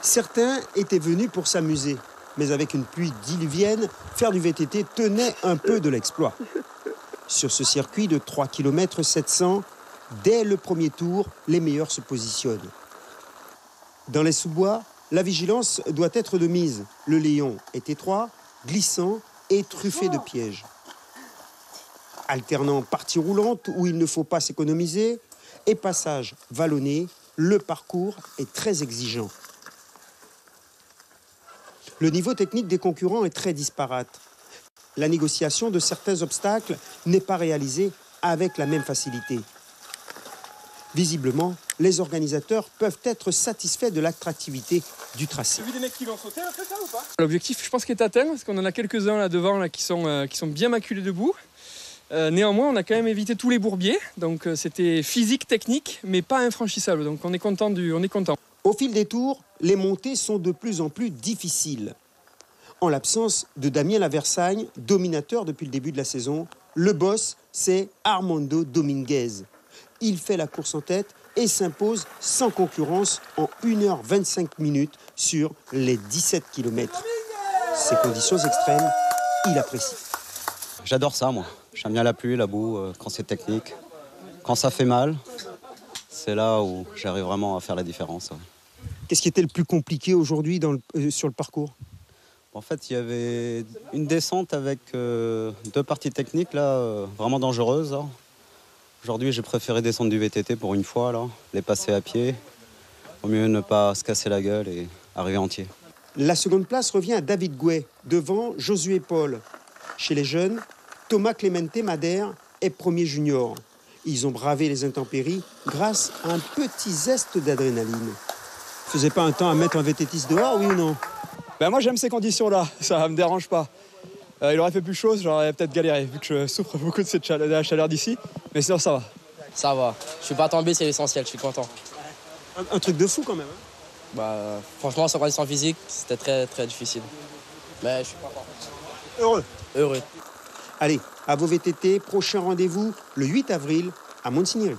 Certains étaient venus pour s'amuser, mais avec une pluie diluvienne, faire du VTT tenait un peu de l'exploit. Sur ce circuit de 3 km 700, dès le premier tour, les meilleurs se positionnent. Dans les sous-bois, la vigilance doit être de mise. Le Léon est étroit, glissant et truffé de pièges. Alternant partie roulante où il ne faut pas s'économiser et passage vallonné, le parcours est très exigeant. Le niveau technique des concurrents est très disparate. La négociation de certains obstacles n'est pas réalisée avec la même facilité. Visiblement, les organisateurs peuvent être satisfaits de l'attractivité du tracé. Tu as vu des mecs qui l'ont sauté un peu ça ou pas? L'objectif, je pense qu'il est atteint, parce qu'on en a quelques-uns là devant là, qui sont bien maculés debout. Néanmoins, on a quand même évité tous les bourbiers, donc c'était physique, technique, mais pas infranchissable. Donc on est content. Au fil des tours, les montées sont de plus en plus difficiles. En l'absence de Damien Laversagne, dominateur depuis le début de la saison, le boss, c'est Armando Dominguez. Il fait la course en tête et s'impose sans concurrence en 1h25 sur les 17 km. Ces conditions extrêmes, il apprécie. J'adore ça, moi. J'aime bien la pluie, la boue, quand c'est technique. Quand ça fait mal, c'est là où j'arrive vraiment à faire la différence. Qu'est-ce qui était le plus compliqué aujourd'hui sur le parcours? En fait, il y avait une descente avec 2 parties techniques, là, vraiment dangereuses. Là. Aujourd'hui, j'ai préféré descendre du VTT pour une fois, là, les passer à pied. Au mieux ne pas se casser la gueule et arriver entier. La seconde place revient à David Gouet, devant Josué Paul. Chez les jeunes, Thomas Clemente Madère est premier junior. Ils ont bravé les intempéries grâce à un petit zeste d'adrénaline. Faisait pas un temps à mettre un VTTiste dehors, oui ou non? Ben moi j'aime ces conditions-là, ça me dérange pas. Il aurait fait plus chaud, j'aurais peut-être galéré, vu que je souffre beaucoup de la chaleur d'ici. Mais sinon ça va. Ça va. Je suis pas tombé, c'est l'essentiel, je suis content. Un truc de fou quand même. Hein? Bah, franchement, sans condition physique, c'était très très difficile. Mais je suis content. Heureux. Allez, à vos VTT, prochain rendez-vous le 8 avril à Montigny.